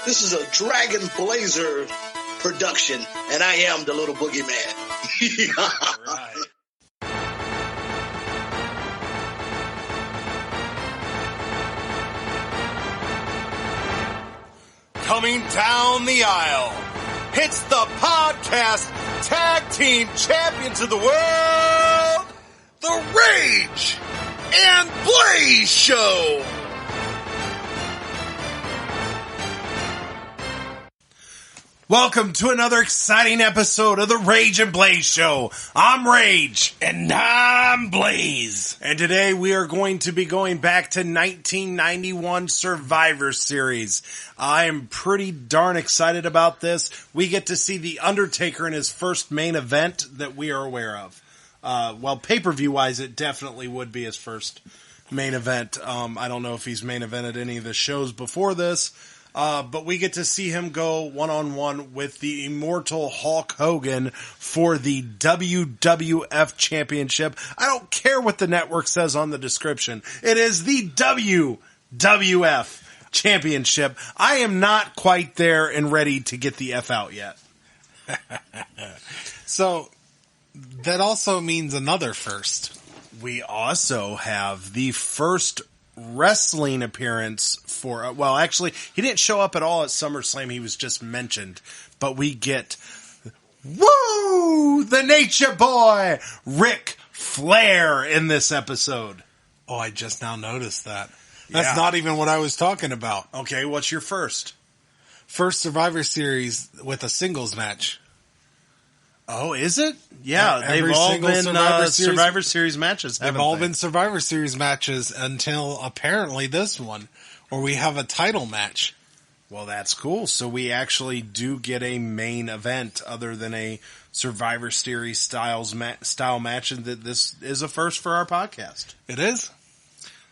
This is a Dragon Blazer production, and I am the little boogeyman. All right. Coming down the aisle, it's the podcast tag team champions of the world, the Rage and Blaze Show. Welcome to another exciting episode of the Rage and Blaze Show. I'm Rage. And I'm Blaze. And today we are going to be going back to 1991 Survivor Series. I am pretty darn excited about this. We get to see The Undertaker in his first main event that we are aware of. Well, pay-per-view wise, it definitely would be his first main event. I don't know if he's main evented any of the shows before this. But we get to see him go one-on-one with the immortal Hulk Hogan for the WWF Championship. I don't care what the network says on the description. It is the WWF Championship. I am not quite there and ready to get the F out yet. So, that also means another first. We also have the first wrestling appearance for, well, actually, he didn't show up at all at SummerSlam. He was just mentioned. But we get, the Nature Boy, Ric Flair in this episode. Oh, I just now noticed that. That's not even what I was talking about. Okay, what's your first? First Survivor Series with a singles match. Oh, is it? Yeah, they've all been Survivor Series matches. They've all been Survivor Series matches until apparently this one, where we have a title match. Well, that's cool. So we actually do get a main event other than a Survivor Series style match, and that this is a first for our podcast. It is.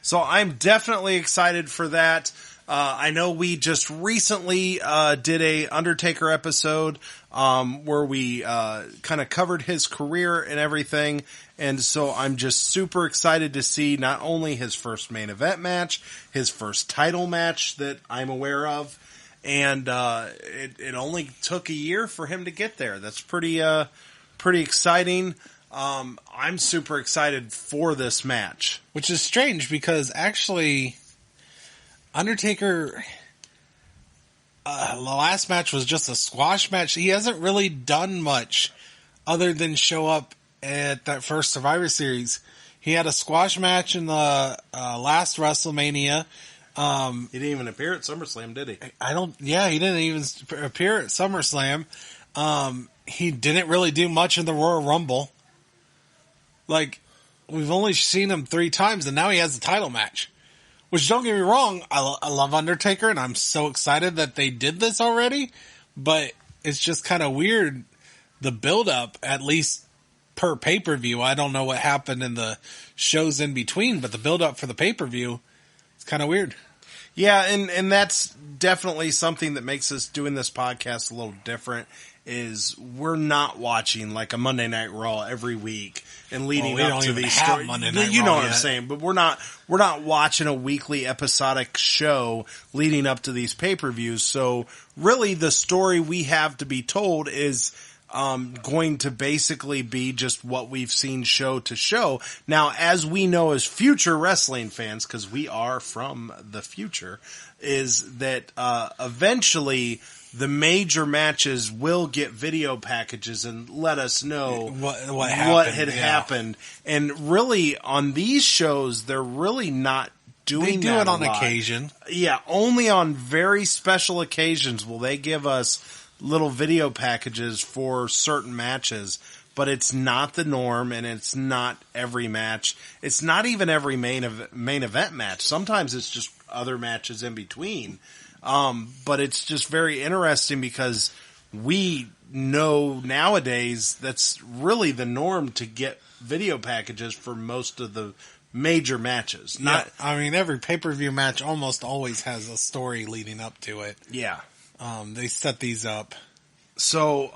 So I'm definitely excited for that. I know we just recently did a Undertaker episode where we kind of covered his career and everything, and so I'm just super excited to see not only his first main event match, his first title match that I'm aware of, and it only took a year for him to get there. That's pretty exciting. I'm super excited for this match. Which is strange because actually Undertaker, the last match was just a squash match. He hasn't really done much other than show up at that first Survivor Series. He had a squash match in the last WrestleMania. He didn't even appear at SummerSlam, did he? He didn't even appear at SummerSlam. He didn't really do much in the Royal Rumble. Like, we've only seen him 3 times, and now he has a title match. Which, don't get me wrong, I love Undertaker, and I'm so excited that they did this already, but it's just kind of weird, the build-up, at least per pay-per-view. I don't know what happened in the shows in between, but the build-up for the pay-per-view, it's kind of weird. Yeah, and that's definitely something that makes us doing this podcast a little different, is we're not watching like a Monday Night Raw every week and leading up to these stories. You know what I'm saying, but we're not watching a weekly episodic show leading up to these pay-per-views. So really the story we have to be told is going to basically be just what we've seen show to show. Now, as we know as future wrestling fans, because we are from the future, is that eventually the major matches will get video packages and let us know what had happened. And really, on these shows, they're really not doing that. They do it on occasion. Yeah, only on very special occasions will they give us little video packages for certain matches. But it's not the norm, and it's not every match. It's not even every main event match. Sometimes it's just other matches in between. But it's just very interesting because we know nowadays that's really the norm to get video packages for most of the major matches. Every pay-per-view match almost always has a story leading up to it. Yeah. They set these up. So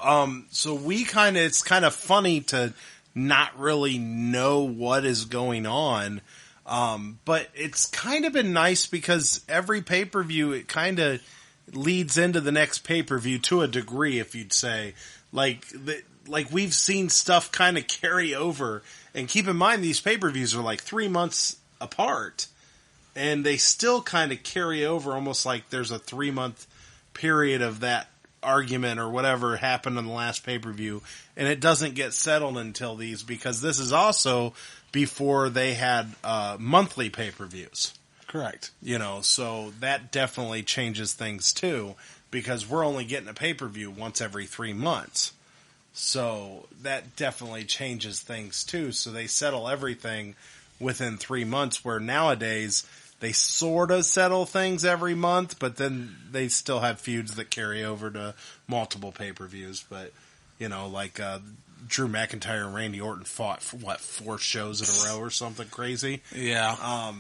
it's kind of funny to not really know what is going on. But it's kind of been nice because every pay-per-view, it kind of leads into the next pay-per-view to a degree, if you'd say. Like we've seen stuff kind of carry over. And keep in mind, these pay-per-views are like 3 months apart. And they still kind of carry over almost like there's a 3-month period of that argument or whatever happened in the last pay-per-view. And it doesn't get settled until these, because this is also before they had monthly pay-per-views. Correct. So that definitely changes things too, because we're only getting a pay-per-view once every 3 months. So that definitely changes things too. So they settle everything within 3 months, where nowadays they sort of settle things every month, but then they still have feuds that carry over to multiple pay-per-views. But, like Drew McIntyre and Randy Orton fought for 4 shows in a row or something crazy. Yeah.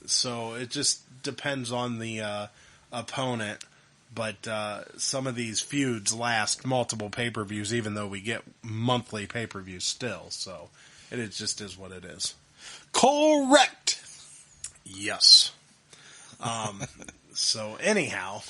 So it just depends on the opponent. But some of these feuds last multiple pay-per-views, even though we get monthly pay-per-views still. So it just is what it is. Correct. Yes. So anyhow,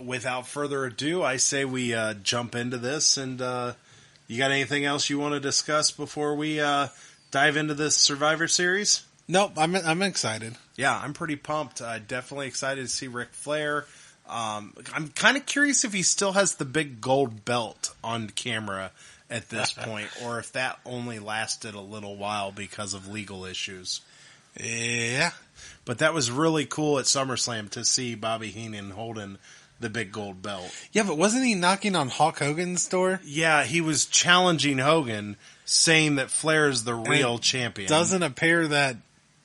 without further ado, I say we jump into this. And you got anything else you want to discuss before we dive into this Survivor Series? Nope, I'm excited. Yeah, I'm pretty pumped. Definitely excited to see Ric Flair. I'm kind of curious if he still has the big gold belt on camera at this point, or if that only lasted a little while because of legal issues. Yeah. But that was really cool at SummerSlam to see Bobby Heenan holding the big gold belt. Yeah, but wasn't he knocking on Hulk Hogan's door? Yeah, he was challenging Hogan, saying that Flair is the real champion. Doesn't appear that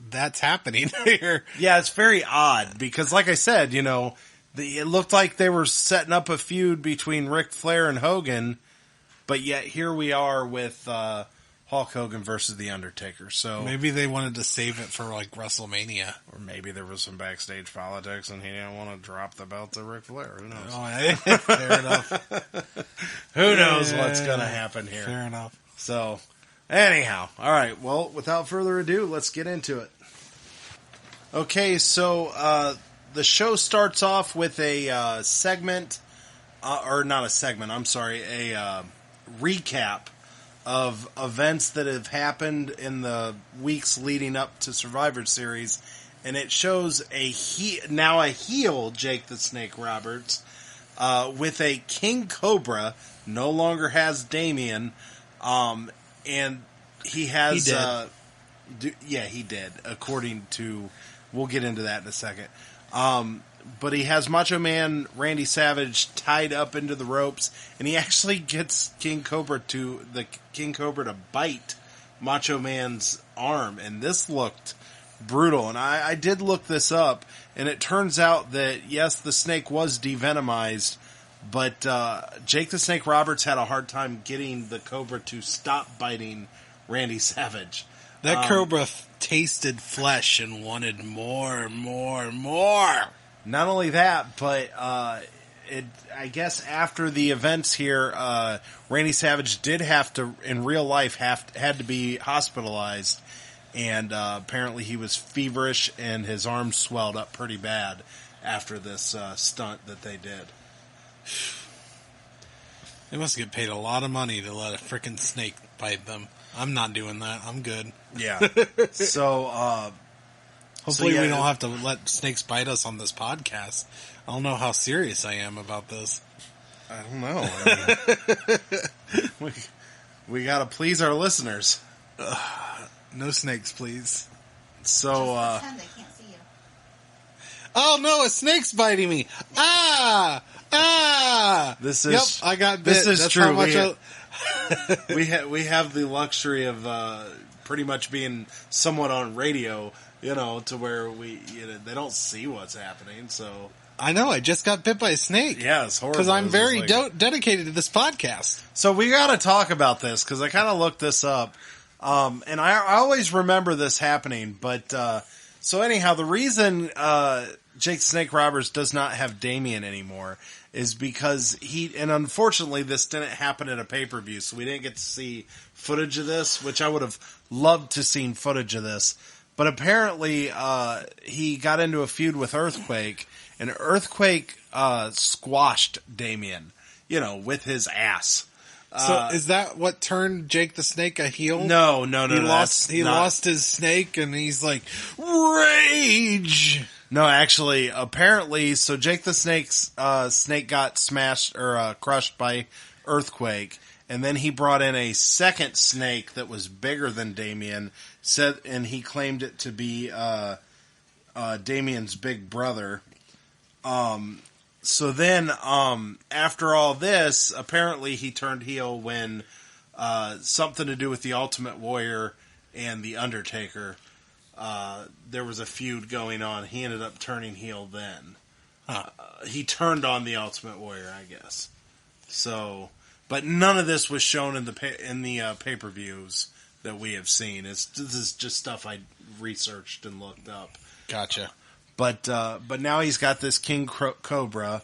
that's happening here. Yeah, it's very odd because, like I said, it looked like they were setting up a feud between Ric Flair and Hogan, but yet here we are with Hulk Hogan versus The Undertaker. So maybe they wanted to save it for like WrestleMania. Or maybe there was some backstage politics and he didn't want to drop the belt to Ric Flair. Who knows? Oh, fair enough. Who knows what's going to happen here? Fair enough. So, anyhow. All right. Well, without further ado, let's get into it. Okay, so the show starts off with a segment, or not a segment, I'm sorry, a recap of events that have happened in the weeks leading up to Survivor Series, and it shows now a heel Jake the Snake Roberts with a King Cobra, no longer has Damien, and he has... He did. He did, according to... We'll get into that in a second. But he has Macho Man Randy Savage tied up into the ropes, and he actually gets King Cobra to bite Macho Man's arm, and this looked brutal. And I did look this up, and it turns out that yes, the snake was devenomized, but Jake the Snake Roberts had a hard time getting the Cobra to stop biting Randy Savage. That Cobra tasted flesh and wanted more. Not only that, but I guess after the events here, Randy Savage did have to, in real life, had to be hospitalized, and apparently he was feverish and his arms swelled up pretty bad after this stunt that they did. They must get paid a lot of money to let a frickin' snake bite them. I'm not doing that. I'm good. Yeah. So, hopefully we don't have to let snakes bite us on this podcast. I don't know how serious I am about this. I don't know. We got to please our listeners. No snakes, please. So, Just pretend they can't see you. Oh no, a snake's biting me. Ah! This is, I got bit. This is That's true. How much we have the luxury of pretty much being somewhat on radio, to where they don't see what's happening. So I know. I just got bit by a snake. Yeah, it's horrible. Because I'm very dedicated to this podcast. So we got to talk about this because I kind of looked this up, and I always remember this happening. But so anyhow, the reason Jake Snake Roberts does not have Damien anymore is because and unfortunately this didn't happen at a pay-per-view, so we didn't get to see footage of this, which I would have loved to seen footage of this. But apparently, he got into a feud with Earthquake, and Earthquake squashed Damien, with his ass. So is that what turned Jake the Snake a heel? No. He lost his snake, and he's like, rage! No, actually, apparently, so Jake the Snake's snake got smashed or crushed by Earthquake, and then he brought in a second snake that was bigger than Damien, and he claimed it to be Damien's big brother. So then, after all this, apparently he turned heel when something to do with the Ultimate Warrior and the Undertaker. There was a feud going on. He ended up turning heel then. He turned on the Ultimate Warrior, I guess. So, but none of this was shown in the pay-per-views that we have seen. This is just stuff I researched and looked up. Gotcha. But now he's got this King Cobra,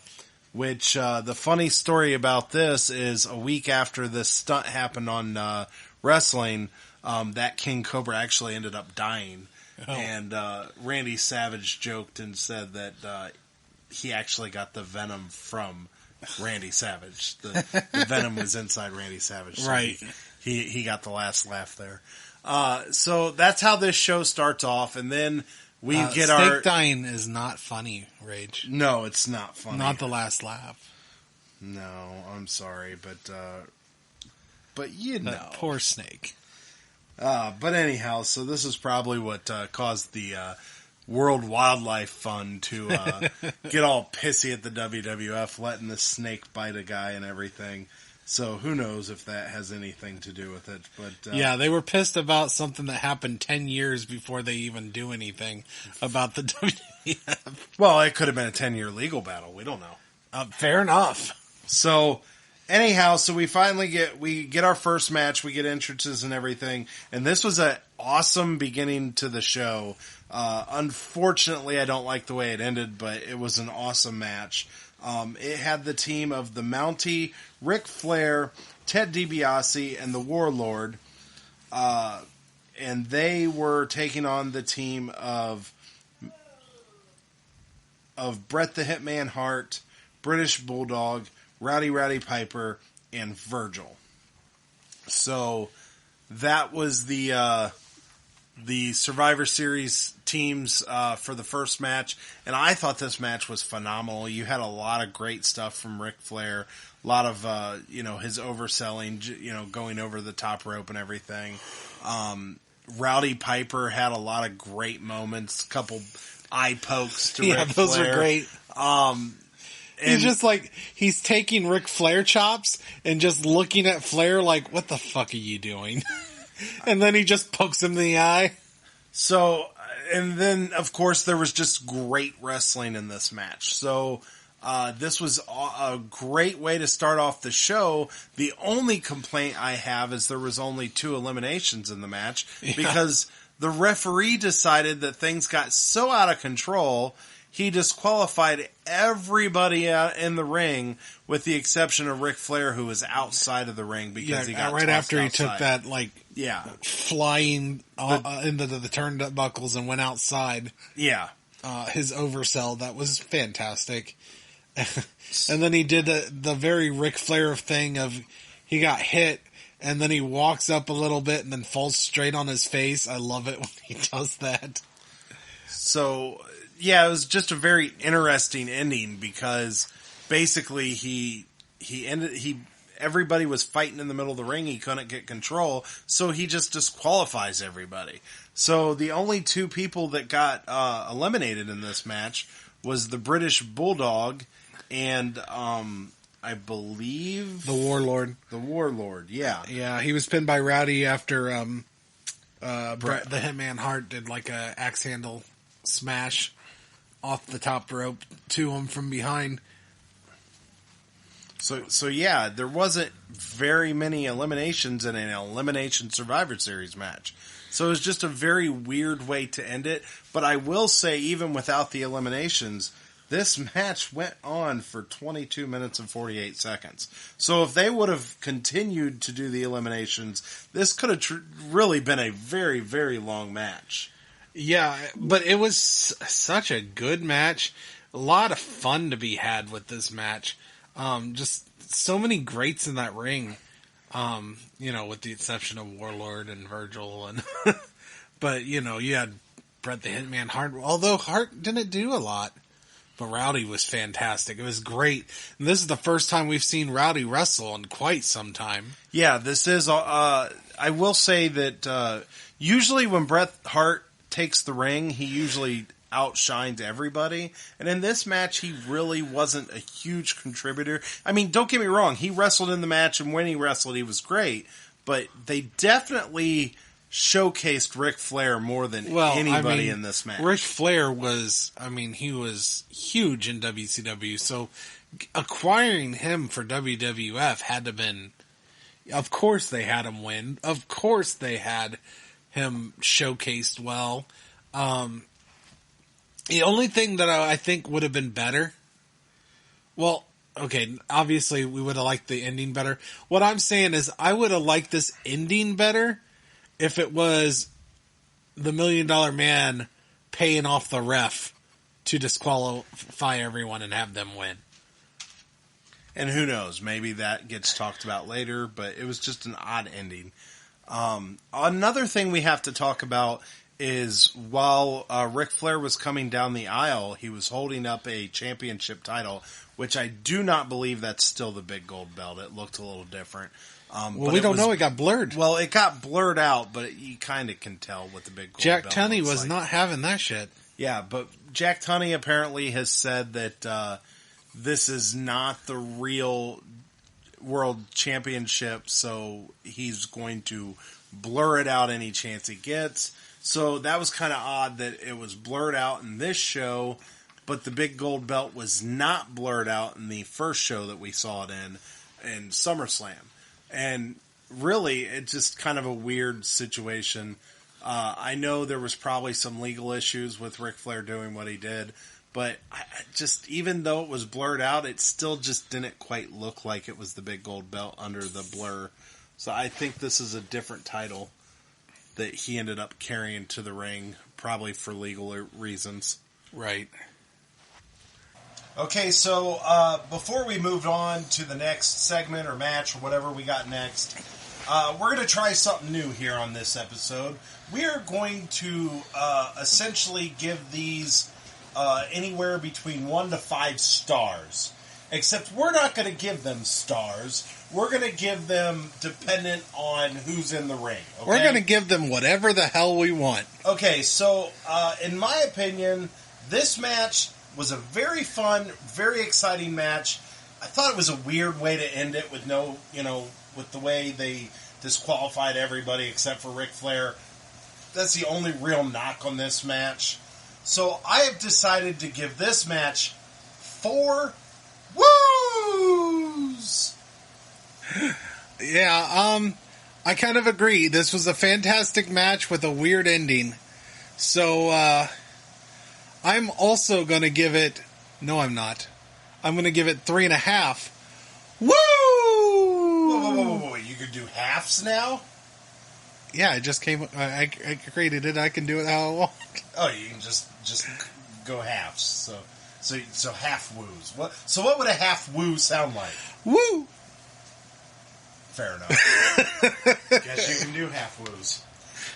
which the funny story about this is a week after this stunt happened on wrestling, that King Cobra actually ended up dying. Oh. And Randy Savage joked and said that he actually got the venom from Randy Savage. The venom was inside Randy Savage. So right. He got the last laugh there. So that's how this show starts off, and then we get Snake dying is not funny, Rage. No, it's not funny. Not the last laugh. No, I'm sorry, but that poor Snake. But anyhow, so this is probably what caused the World Wildlife Fund to get all pissy at the WWF, letting the snake bite a guy and everything. So who knows if that has anything to do with it. But yeah, they were pissed about something that happened 10 years before they even do anything about the WWF. Well, it could have been a 10-year legal battle. We don't know. Fair enough. So anyhow, so we finally get our first match. We get entrances and everything. And this was an awesome beginning to the show. Unfortunately, I don't like the way it ended, but it was an awesome match. It had the team of the Mountie, Ric Flair, Ted DiBiase, and the Warlord. And they were taking on the team of Bret the Hitman Hart, British Bulldog, Rowdy Piper, and Virgil. So that was the Survivor Series teams for the first match, and I thought this match was phenomenal. You had a lot of great stuff from Ric Flair, a lot of his overselling, going over the top rope and everything. Rowdy Piper had a lot of great moments, a couple eye pokes to Ric Flair. Those are great. He's just like, he's taking Ric Flair chops and just looking at Flair like, what the fuck are you doing? And then he just pokes him in the eye. So, and then, of course, there was just great wrestling in this match. So, this was a great way to start off the show. The only complaint I have is there was only 2 eliminations in the match because the referee decided that things got so out of control, he disqualified everybody in the ring with the exception of Ric Flair, who was outside of the ring because he got right after he took that flying into the turnbuckles and went outside. Yeah, his oversell, that was fantastic. And then he did the very Ric Flair thing of he got hit and then he walks up a little bit and then falls straight on his face. I love it when he does that. So yeah, it was just a very interesting ending because basically everybody was fighting in the middle of the ring. He couldn't get control, so he just disqualifies everybody. So the only 2 people that got eliminated in this match was the British Bulldog and I believe the Warlord. The Warlord, yeah. Yeah, he was pinned by Rowdy after Bret the Hitman Hart did like a axe handle smash off the top rope to him from behind. So yeah, there wasn't very many eliminations in an Elimination Survivor Series match. So it was just a very weird way to end it. But I will say, even without the eliminations, this match went on for 22 minutes and 48 seconds. So if they would have continued to do the eliminations, this could have really been a very, very long match. Yeah, but it was such a good match. A lot of fun to be had with this match. Just so many greats in that ring. With the exception of Warlord and Virgil, and but you had Bret the Hitman Hart. Although Hart didn't do a lot, but Rowdy was fantastic. It was great. And this is the first time we've seen Rowdy wrestle in quite some time. Yeah, this is. I will say that usually when Bret Hart takes the ring, he usually outshines everybody. And in this match, he really wasn't a huge contributor. I mean, don't get me wrong. He wrestled in the match, and when he wrestled, he was great. But they definitely showcased Ric Flair more than anybody in this match. Ric Flair was, he was huge in WCW. So acquiring him for WWF had to have been, of course they had him win. Of course they had him showcased well. The only thing that I think would have been better, obviously we would have liked the ending better. What I'm saying is I would have liked this ending better if it was the $1 Million Man paying off the ref to disqualify everyone and have them win. And who knows, maybe that gets talked about later, but it was just an odd ending. Another thing we have to talk about is while Ric Flair was coming down the aisle, he was holding up a championship title, which I do not believe that's still the big gold belt. It looked a little different. We don't know. It got blurred. Well, it got blurred out, but you kind of can tell what the big gold Jack belt Tunney looks was like. not having that shit. Yeah, but Jack Tunney apparently has said that this is not the real world championship, so he's going to blur it out any chance he gets. So that was kind of odd that it was blurred out in this show, but the big gold belt was not blurred out in the first show that we saw it in SummerSlam. And really, it's just kind of a weird situation. I know there was probably some legal issues with Ric Flair doing what he did, but I just, even though it was blurred out, it still just didn't quite look like it was the big gold belt under the blur. So I think this is a different title that he ended up carrying to the ring, probably for legal reasons. Right. Okay, so before we move on to the next segment or match or whatever we got next, we're going to try something new here on this episode. We are going to essentially give these anywhere between 1 to 5 stars. Except we're not going to give them stars. We're going to give them dependent on who's in the ring. Okay? We're going to give them whatever the hell we want. Okay, so in my opinion, this match was a very fun, very exciting match. I thought it was a weird way to end it with with the way they disqualified everybody except for Ric Flair. That's the only real knock on this match. So I have decided to give this match 4 woos! Yeah, I kind of agree. This was a fantastic match with a weird ending. So, I'm also going to give it... No, I'm not. I'm going to give it 3.5. Woo! Whoa. You could do halves now? Yeah, I just came... I created it. I can do it how I want. Oh, you can just go halves. So half woos. What would a half woo sound like? Woo! Fair enough. Guess you can do half woos.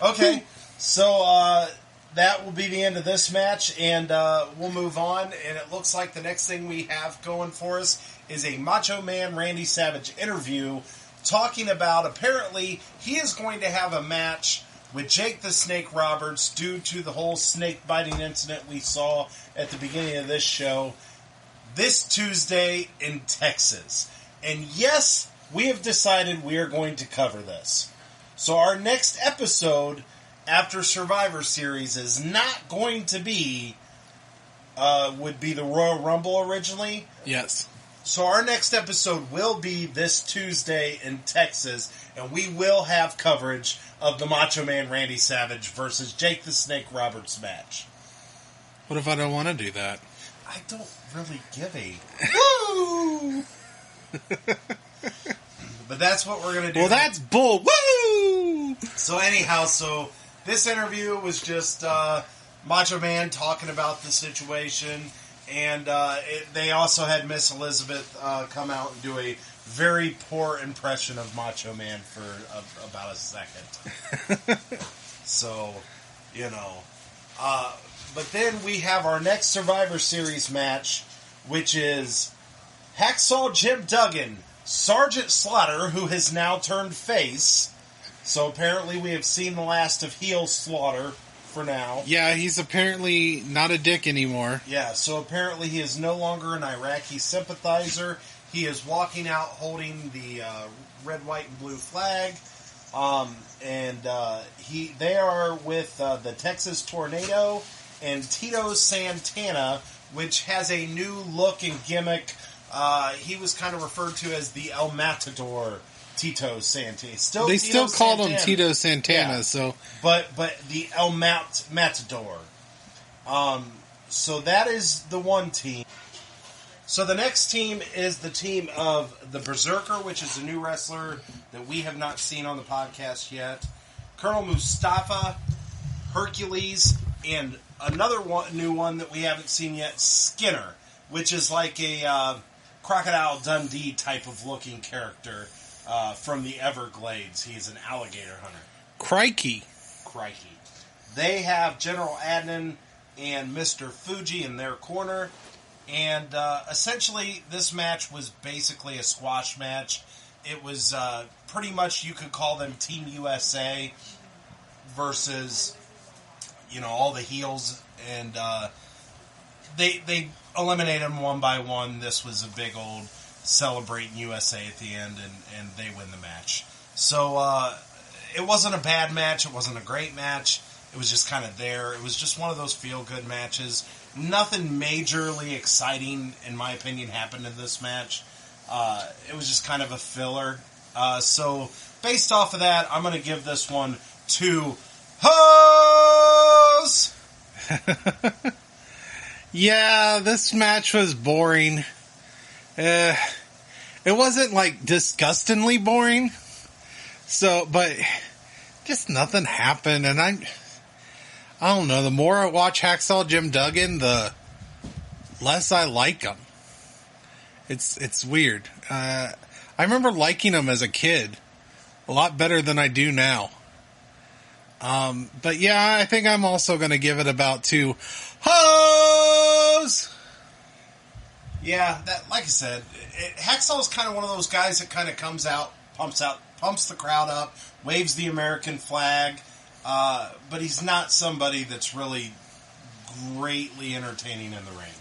Okay, so that will be the end of this match, and we'll move on. And it looks like the next thing we have going for us is a Macho Man Randy Savage interview talking about, apparently, he is going to have a match with Jake the Snake Roberts due to the whole snake biting incident we saw at the beginning of this show this Tuesday in Texas. And yes, we have decided we are going to cover this. So our next episode after Survivor Series is not going to be, would be the Royal Rumble originally. Yes. So our next episode will be this Tuesday in Texas, and we will have coverage of the Macho Man Randy Savage versus Jake the Snake Roberts match. What if I don't want to do that? I don't really give a woo! But that's what we're going to do. Well, that's bull. Woo! So anyhow, This interview was just Macho Man talking about the situation, and they also had Miss Elizabeth come out and do a very poor impression of Macho Man for about a second. So, but then we have our next Survivor Series match, which is Hacksaw Jim Duggan, Sergeant Slaughter, who has now turned face. So apparently we have seen the last of heel Slaughter for now. Yeah, he's apparently not a dick anymore. Yeah, so apparently he is no longer an Iraqi sympathizer. He is walking out holding the red, white, and blue flag. They are with the Texas Tornado and Tito Santana, which has a new look and gimmick. He was kind of referred to as the El Matador, Tito Santana. They still called him Tito Santana, yeah. So but the El Matador. So that is the one team. So the next team is the team of the Berserker, which is a new wrestler that we have not seen on the podcast yet. Colonel Mustafa, Hercules, and another new one that we haven't seen yet, Skinner, which is like a Crocodile Dundee type of looking character from the Everglades. He is an alligator hunter. Crikey. They have General Adnan and Mr. Fuji in their corner. And essentially, this match was basically a squash match. It was pretty much, you could call them Team USA versus, all the heels. And they eliminated them one by one. This was a big old celebrating USA at the end, and they win the match. So it wasn't a bad match. It wasn't a great match. It was just kind of there. It was just one of those feel-good matches. Nothing majorly exciting, in my opinion, happened in this match. It was just kind of a filler. So, based off of that, I'm going to give this one 2 hoes! Yeah, this match was boring. It wasn't, disgustingly boring. So, but just nothing happened, and I don't know, the more I watch Hacksaw Jim Duggan, the less I like him. It's weird. I remember liking him as a kid a lot better than I do now. But yeah, I think I'm also going to give it about 2 hoes! Yeah, like I said, Hacksaw is kind of one of those guys that kind of comes out, pumps the crowd up, waves the American flag. But he's not somebody that's really greatly entertaining in the ring.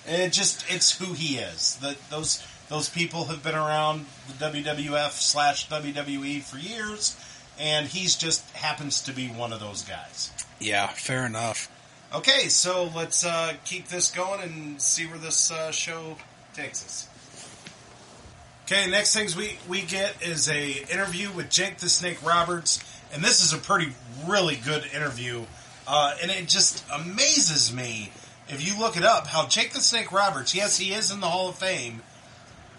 It's who he is. Those people have been around the WWF/WWE for years, and he's just happens to be one of those guys. Yeah, fair enough. Okay, so let's keep this going and see where this show takes us. Okay, next things we get is a interview with Jake the Snake Roberts. And this is a really good interview. And it just amazes me, if you look it up, how Jake the Snake Roberts, yes, he is in the Hall of Fame,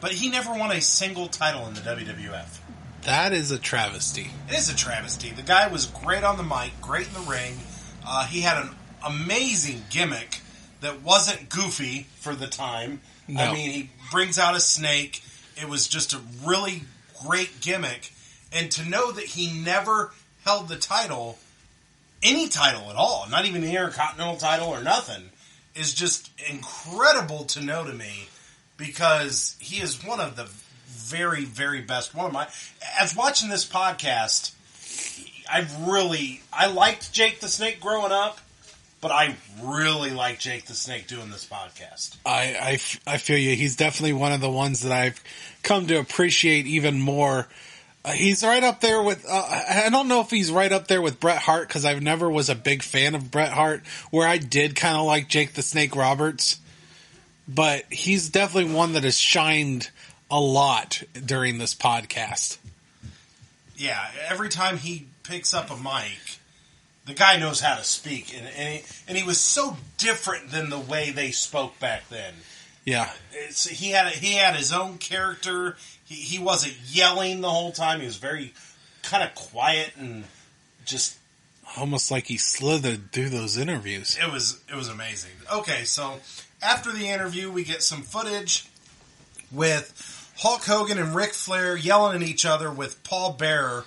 but he never won a single title in the WWF. That is a travesty. It is a travesty. The guy was great on the mic, great in the ring. He had an amazing gimmick that wasn't goofy for the time. No. I mean, he brings out a snake. It was just a really great gimmick. And to know that he never held the title, any title at all, not even the Intercontinental title or nothing, is just incredible to know to me, because he is one of the very, very best. As watching this podcast, I liked Jake the Snake growing up, but I really like Jake the Snake doing this podcast. I feel you. He's definitely one of the ones that I've come to appreciate even more. He's right up there with, I don't know if he's right up there with Bret Hart, because I never was a big fan of Bret Hart, where I did kind of like Jake the Snake Roberts. But he's definitely one that has shined a lot during this podcast. Yeah, every time he picks up a mic, the guy knows how to speak. And he was so different than the way they spoke back then. Yeah. He had his own character. He wasn't yelling the whole time. He was very kind of quiet and just Almost like he slithered through those interviews. It was amazing. Okay, so after the interview, we get some footage with Hulk Hogan and Ric Flair yelling at each other with Paul Bearer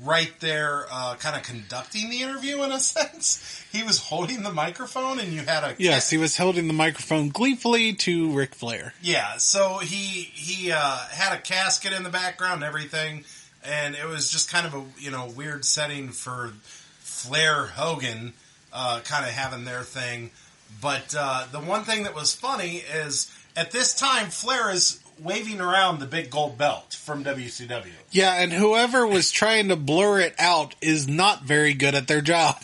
right there kind of conducting the interview in a sense. He was holding the microphone and you had a... Yes, he was holding the microphone gleefully to Ric Flair. Yeah, so he had a casket in the background and everything, and it was just kind of a weird setting for Flair Hogan kind of having their thing. But the one thing that was funny is at this time Flair is waving around the big gold belt from WCW. Yeah, and whoever was trying to blur it out is not very good at their job.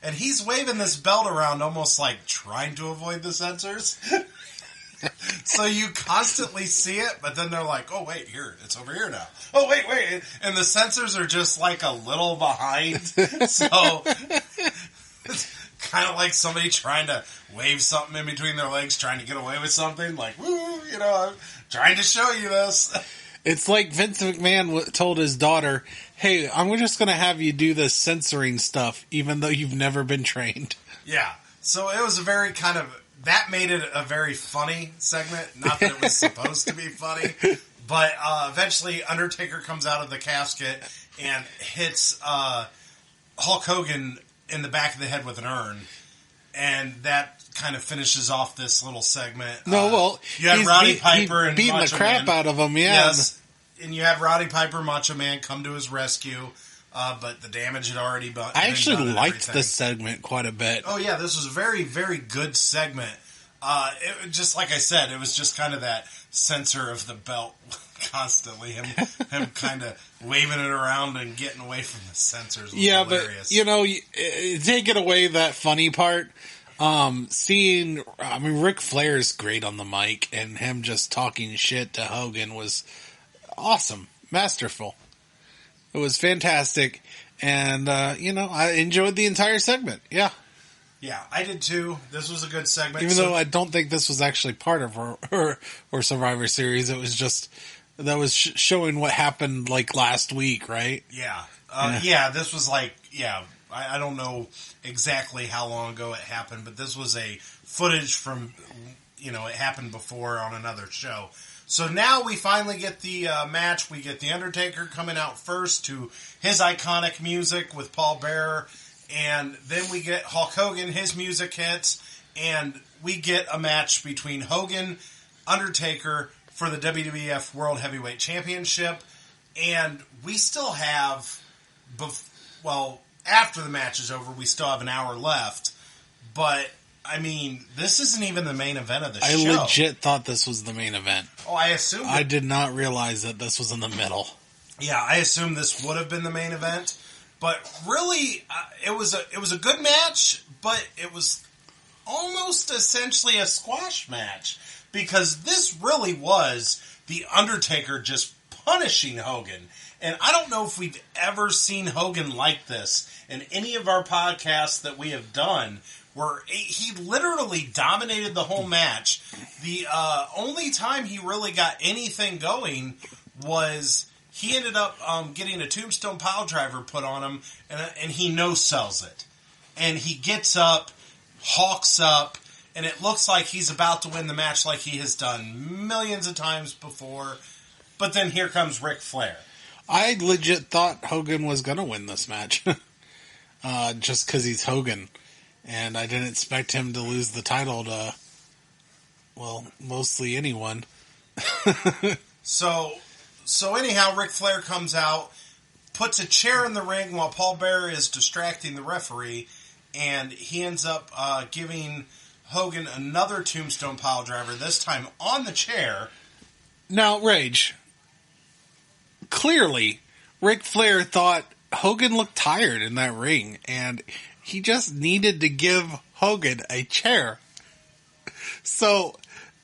And he's waving this belt around almost like trying to avoid the censors. So you constantly see it, but then they're like, oh, wait, here, it's over here now. Oh, wait. And the censors are just like a little behind. So it's kind of like somebody trying to wave something in between their legs, trying to get away with something. Like, woo, I'm trying to show you this. It's like Vince McMahon told his daughter, hey, I'm just going to have you do this censoring stuff, even though you've never been trained. Yeah. So it was a very kind of... That made it a very funny segment. Not that it was supposed to be funny. But eventually Undertaker comes out of the casket and hits Hulk Hogan in the back of the head with an urn. And that kind of finishes off this little segment. You had Roddy Piper and beating Macho the crap Man. out of him, yeah. Yes. And you had Roddy Piper, Macho Man come to his rescue. But the damage had already been done. I actually liked this segment quite a bit. Oh, yeah, this was a very, very good segment. Just like I said, it was just kind of that censor of the belt constantly. Him kind of waving it around and getting away from the censors was hilarious. But, taking away that funny part, Ric Flair's great on the mic, and him just talking shit to Hogan was awesome. Masterful. It was fantastic, and, I enjoyed the entire segment. Yeah. Yeah, I did too. This was a good segment. Even though I don't think this was actually part of her Survivor Series, it was just, that was showing what happened, like, last week, right? Yeah. This was like, I don't know exactly how long ago it happened, but this was a footage from, it happened before on another show. So now we finally get the match. We get The Undertaker coming out first to his iconic music with Paul Bearer. And then we get Hulk Hogan, his music hits. And we get a match between Hogan, Undertaker for the WWF World Heavyweight Championship. And we still have, after the match is over, we still have an hour left. But... this isn't even the main event of the show. I legit thought this was the main event. Oh, I assumed I did not realize that this was in the middle. Yeah, I assumed this would have been the main event. But really, it was a good match, but it was almost essentially a squash match. Because this really was The Undertaker just punishing Hogan. And I don't know if we've ever seen Hogan like this in any of our podcasts that we have done, where he literally dominated the whole match. The only time he really got anything going was he ended up getting a tombstone piledriver put on him, and he no-sells it. And he gets up, hawks up, and it looks like he's about to win the match like he has done millions of times before. But then here comes Ric Flair. I legit thought Hogan was going to win this match. Just because he's Hogan. And I didn't expect him to lose the title to, mostly anyone. So anyhow, Ric Flair comes out, puts a chair in the ring while Paul Bearer is distracting the referee, and he ends up giving Hogan another tombstone piledriver, this time on the chair. Now, Rage, clearly, Ric Flair thought Hogan looked tired in that ring, and he just needed to give Hogan a chair. So,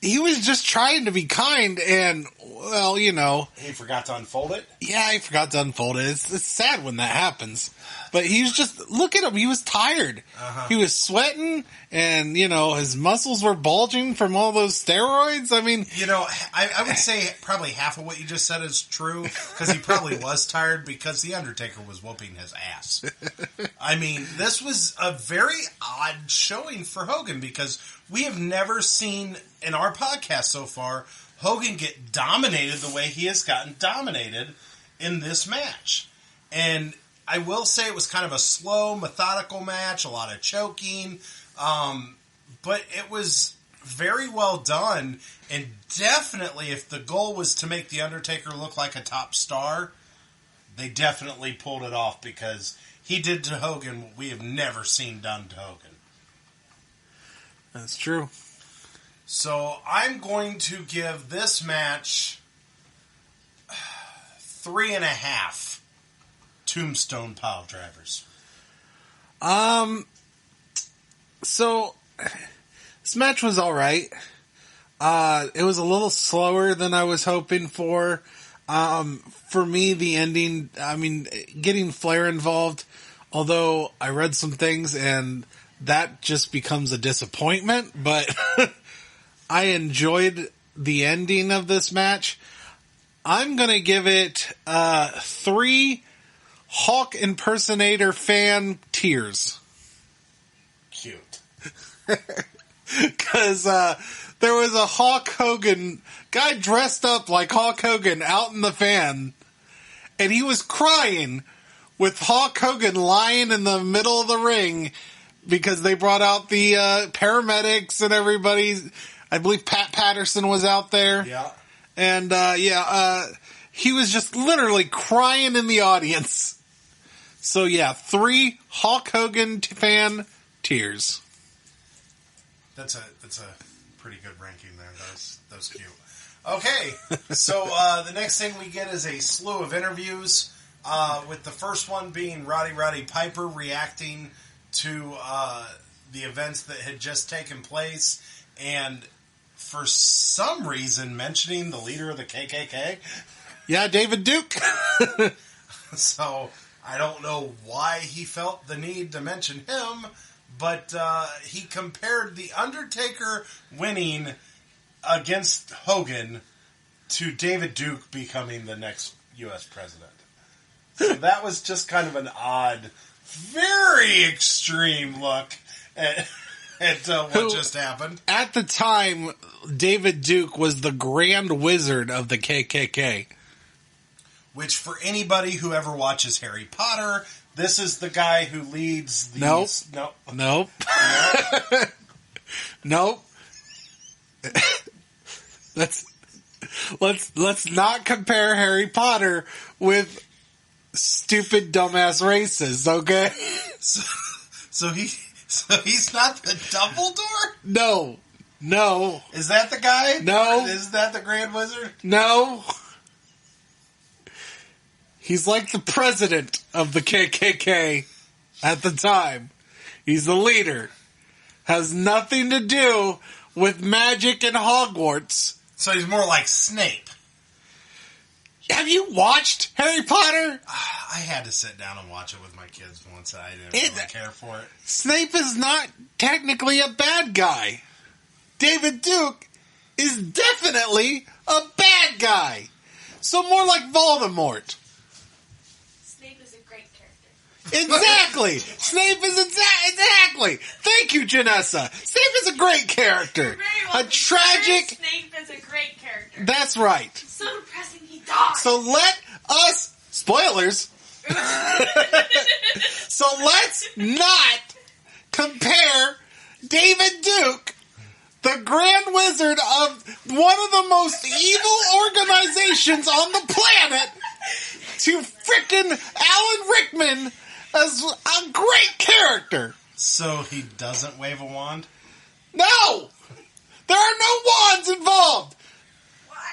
he was just trying to be kind, and, well, you know. He forgot to unfold it? Yeah, he forgot to unfold it. It's sad when that happens. But he was just, look at him, he was tired. Uh-huh. He was sweating, and, you know, his muscles were bulging from all those steroids. I mean. You know, I would say probably half of what you just said is true, because he probably was tired, because The Undertaker was whooping his ass. I mean, this was a very odd showing for Hogan, because we have never seen, in our podcast so far, Hogan get dominated the way he has gotten dominated in this match. And I will say it was kind of a slow, methodical match, a lot of choking, but it was very well done, and definitely if the goal was to make The Undertaker look like a top star, they definitely pulled it off, because he did to Hogan what we have never seen done to Hogan. That's true. So I'm going to give this match 3.5 Tombstone pile drivers. So this match was all right. It was a little slower than I was hoping for. For me, the ending, I mean, getting Flair involved, although I read some things and that just becomes a disappointment, but I enjoyed the ending of this match. I'm going to give it 3 Hawk impersonator fan tears. Cute. Because there was a Hulk Hogan guy dressed up like Hulk Hogan out in the fan, and he was crying with Hulk Hogan lying in the middle of the ring because they brought out the paramedics and everybody. I believe Pat Patterson was out there. Yeah. And he was just literally crying in the audience. So yeah, 3 Hulk Hogan fan tears. That's a pretty good ranking there. That was cute. Okay, so the next thing we get is a slew of interviews, with the first one being Roddy Piper reacting to the events that had just taken place, and for some reason mentioning the leader of the KKK. Yeah, David Duke. So I don't know why he felt the need to mention him, but he compared The Undertaker winning against Hogan to David Duke becoming the next U.S. president. So that was just kind of an odd, very extreme look at what just happened. At the time, David Duke was the Grand Wizard of the KKK. Which, for anybody who ever watches Harry Potter, this is the guy who leads these... Nope. Nope. Let's not compare Harry Potter with stupid dumbass races, okay? So he's not the Dumbledore? No. Is that the guy? No. Is that the Grand Wizard? No. He's like the president of the KKK at the time. He's the leader. Has nothing to do with magic and Hogwarts. So he's more like Snape. Have you watched Harry Potter? I had to sit down and watch it with my kids once. I didn't really care for it. Snape is not technically a bad guy. David Duke is definitely a bad guy. So more like Voldemort. Snape is a great character. Exactly. Snape is exactly. Thank you, Janessa. Snape is a great character. A tragic. Snape is a great character. That's right. So depressing, he died. So let us spoilers. So let's not compare David Duke, the Grand Wizard of one of the most evil organizations on the planet, to frickin' Alan Rickman as a great character. So he doesn't wave a wand? No! There are no wands involved! Why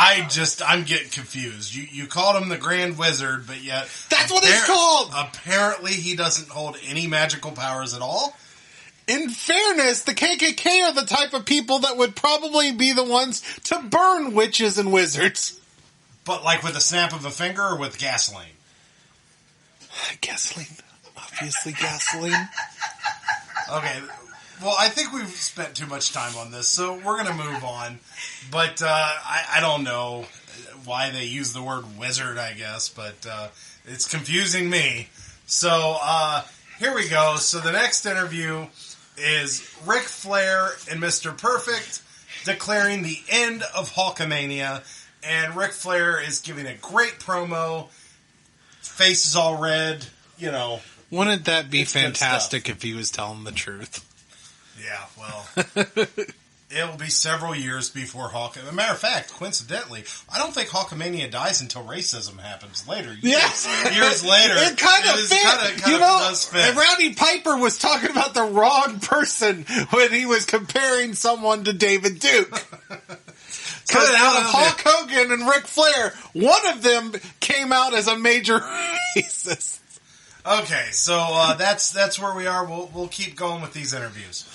are you talking I'm getting confused. You called him the Grand Wizard, but yet... That's what it's called! Apparently he doesn't hold any magical powers at all? In fairness, the KKK are the type of people that would probably be the ones to burn witches and wizards. But like with a snap of a finger or with gasoline? Gasoline. Obviously gasoline. Okay. Well, I think we've spent too much time on this, so we're going to move on. But I don't know why they use the word wizard, I guess, but it's confusing me. So here we go. So the next interview is Ric Flair and Mr. Perfect declaring the end of Hulkamania. And Ric Flair is giving a great promo. Face is all red, you know. Wouldn't that be fantastic if he was telling the truth? Yeah, well, it'll be several years before Hulkamania. As a matter of fact, coincidentally, I don't think Hulkamania dies until racism happens later. Years later. It kind of fits. You know, does fit. Roddy Piper was talking about the wrong person when he was comparing someone to David Duke. Because out of Hulk Hogan and Ric Flair, one of them came out as a major racist. Okay, so that's where we are. We'll keep going with these interviews.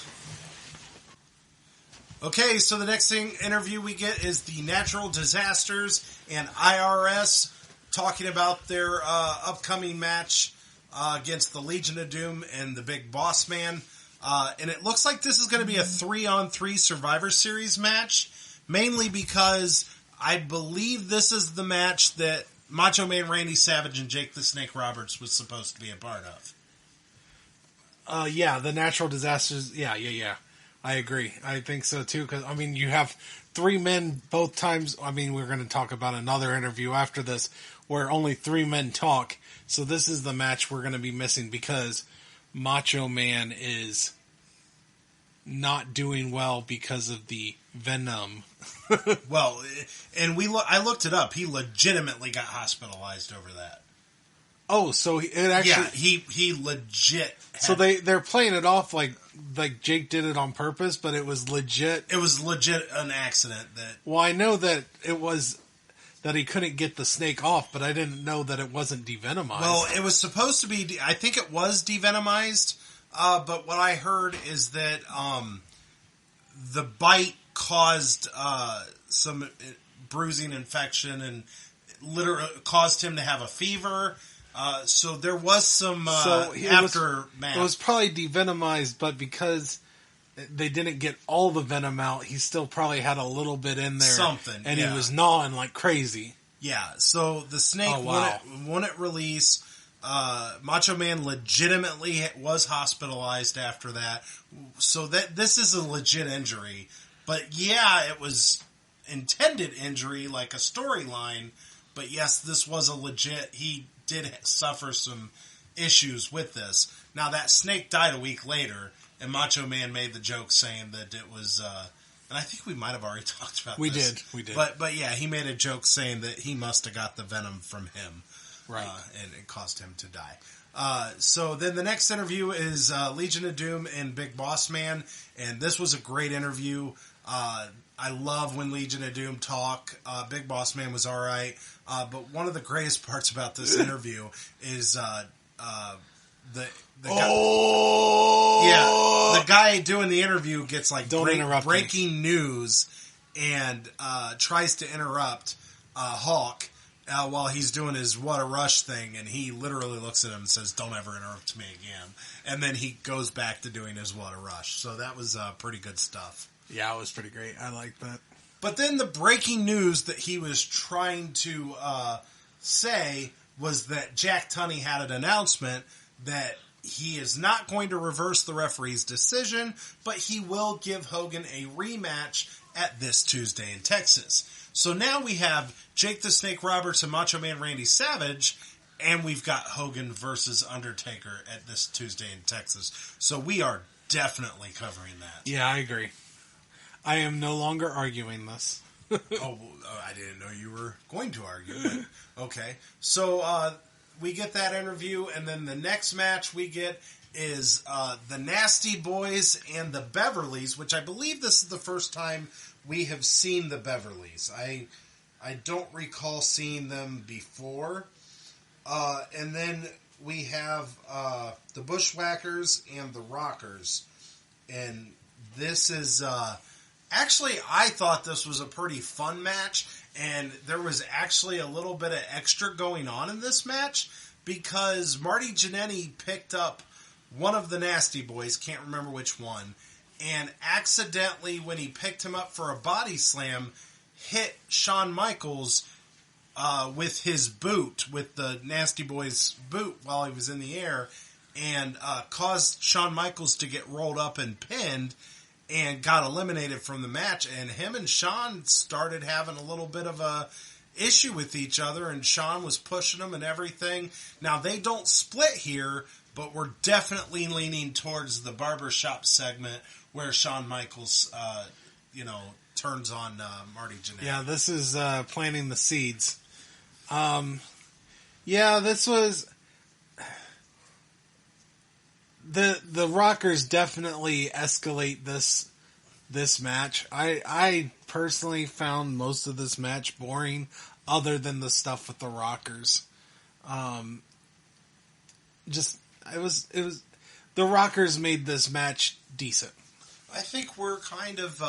Okay, so the next interview we get is the Natural Disasters and IRS talking about their upcoming match against the Legion of Doom and the Big Boss Man. And it looks like this is going to be a 3-on-3 Survivor Series match, mainly because I believe this is the match that Macho Man Randy Savage and Jake the Snake Roberts was supposed to be a part of. Yeah, the Natural Disasters. Yeah. I agree. I think so too. Because I mean, you have three men both times. I mean, we're going to talk about another interview after this where only three men talk. So this is the match we're going to be missing because Macho Man is not doing well because of the venom. Well, and I looked it up. He legitimately got hospitalized over that. Oh, so it actually... Yeah, he legit... So they're playing it off like Jake did it on purpose, but it was legit... It was legit an accident that... Well, I know that it was... that he couldn't get the snake off, but I didn't know that it wasn't devenomized. Well, it was supposed to be... I think it was devenomized, but what I heard is that the bite caused some bruising infection and literally caused him to have a fever. So there was some aftermath. It was probably devenomized, but because they didn't get all the venom out, he still probably had a little bit in there. Something, and he was gnawing like crazy. Yeah, so the snake wouldn't release. Macho Man legitimately was hospitalized after that. So this is a legit injury. But yeah, it was intended injury, like a storyline. But yes, this was a legit... He did suffer some issues with this. Now, that snake died a week later, and Macho Man made the joke saying that it was... and I think we might have already talked about this. We did. But yeah, he made a joke saying that he must have got the venom from him. Right. And it caused him to die. So then the next interview is Legion of Doom and Big Boss Man, and this was a great interview. I love when Legion of Doom talk. Big Boss Man was all right. But one of the greatest parts about this interview is the guy doing the interview gets like breaking news and tries to interrupt Hawk while he's doing his What a Rush thing, and he literally looks at him and says, "Don't ever interrupt me again." And then he goes back to doing his What a Rush. So that was pretty good stuff. Yeah, it was pretty great. I liked that. But then the breaking news that he was trying to say was that Jack Tunney had an announcement that he is not going to reverse the referee's decision, but he will give Hogan a rematch at this Tuesday in Texas. So now we have Jake the Snake Roberts and Macho Man Randy Savage, and we've got Hogan versus Undertaker at this Tuesday in Texas. So we are definitely covering that. Yeah, I agree. I am no longer arguing this. I didn't know you were going to argue. But okay. So we get that interview, and then the next match we get is the Nasty Boys and the Beverlys, which I believe this is the first time we have seen the Beverlys. I don't recall seeing them before. And then we have the Bushwhackers and the Rockers. And this is, actually, I thought this was a pretty fun match, and there was actually a little bit of extra going on in this match, because Marty Jannetty picked up one of the Nasty Boys, can't remember which one, and accidentally, when he picked him up for a body slam, hit Shawn Michaels with his boot, with the Nasty Boy's boot while he was in the air, and caused Shawn Michaels to get rolled up and pinned, and got eliminated from the match. And him and Shawn started having a little bit of a issue with each other, and Shawn was pushing him and everything. Now, they don't split here, but we're definitely leaning towards the barbershop segment where Shawn Michaels, turns on Marty Jannetty. Yeah, this is planting the seeds. This was... The Rockers definitely escalate this match. I personally found most of this match boring, other than the stuff with the Rockers. It was the Rockers made this match decent. I think we're kind of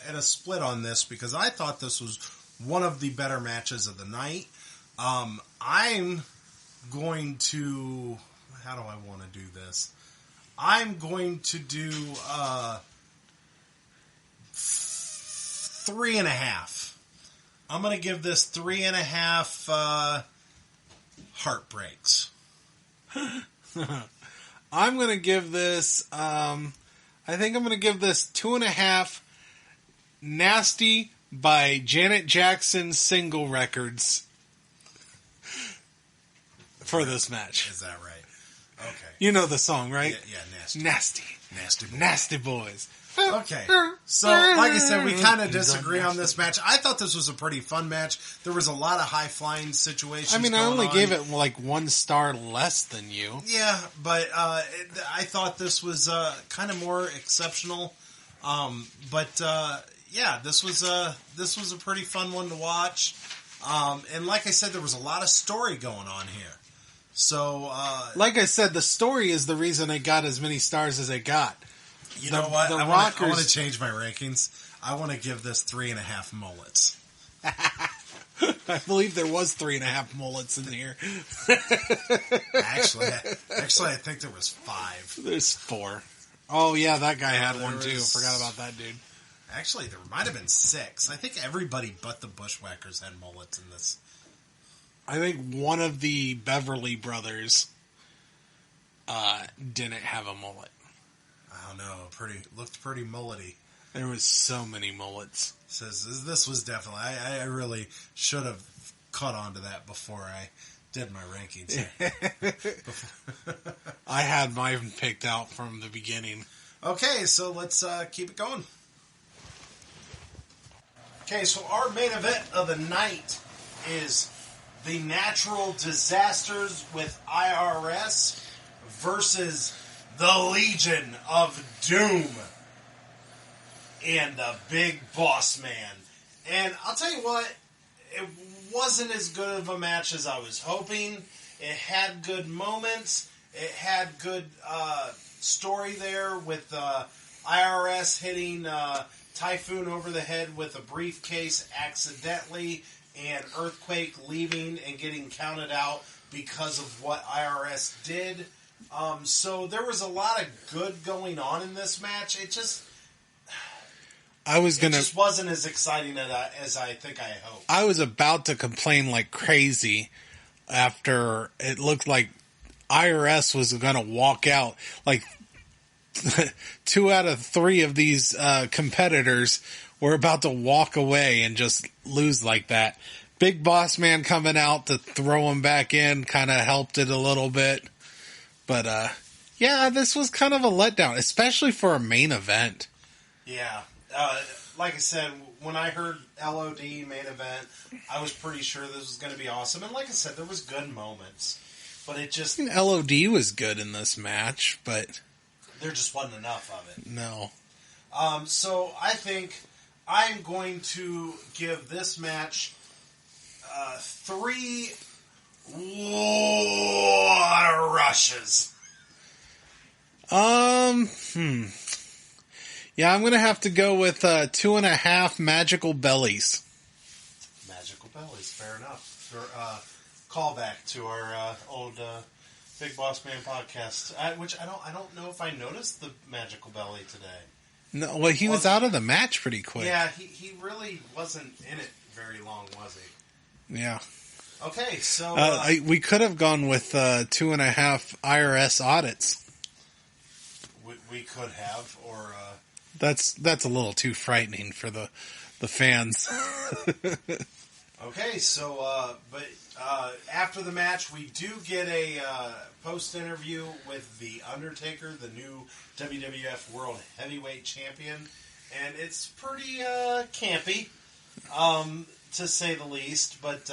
at a split on this, because I thought this was one of the better matches of the night. I'm going to... How do I want to do this? I'm going to do 3.5. I'm going to give this 3.5 heartbreaks. I'm going to give this, I think I'm going to give this 2.5 Nasty by Janet Jackson single records for this match. Is that right? Okay. You know the song, right? Yeah, Nasty. Nasty. Nasty Boys. Okay. So, like I said, we kind of disagree on this match. I thought this was a pretty fun match. There was a lot of high-flying situations I going only on. gave it like 1 star less than you. Yeah, but I thought this was kind of more exceptional. This was a pretty fun one to watch. And like I said, there was a lot of story going on here. So, like I said, the story is the reason it got as many stars as it got. You know what? I want to change my rankings. I want to give this 3.5 mullets. I believe there was 3.5 mullets in here. Actually, I think there was 5. There's 4. Oh yeah, that guy had one too. Forgot about that dude. Actually, there might have been 6. I think everybody but the Bushwhackers had mullets in this. I think one of the Beverly brothers didn't have a mullet. I don't know. Looked pretty mullety. There was so many mullets. Says this was definitely. I really should have caught on to that before I did my rankings. I had mine picked out from the beginning. Okay, so let's keep it going. Okay, so our main event of the night is the Natural Disasters with IRS versus the Legion of Doom and the Big Boss Man. And I'll tell you what, it wasn't as good of a match as I was hoping. It had good moments. It had good story there with IRS hitting Typhoon over the head with a briefcase accidentally, and Earthquake leaving and getting counted out because of what IRS did. So there was a lot of good going on in this match. It just wasn't as exciting as I think I hoped. I was about to complain like crazy after it looked like IRS was going to walk out. Like 2 out of 3 of these competitors were about to walk away and just lose like that. Big Boss Man coming out to throw him back in kind of helped it a little bit. But, this was kind of a letdown, especially for a main event. Yeah. Like I said, when I heard LOD main event, I was pretty sure this was going to be awesome. And like I said, there was good moments. But it just... LOD was good in this match, but... there just wasn't enough of it. No. So I think I'm going to give this match 3 water rushes. Yeah, I'm going to have to go with 2.5 magical bellies. Magical bellies, fair enough. Callback to our old Big Boss Man podcast, which I don't know if I noticed the magical belly today. No, well, he was out of the match pretty quick. Yeah, he really wasn't in it very long, was he? Yeah. Okay, so we could have gone with 2.5 IRS audits. We could have, or that's a little too frightening for the fans. Okay, so but after the match, we do get a post interview with the Undertaker, the new WWF World Heavyweight Champion, and it's pretty campy, to say the least. But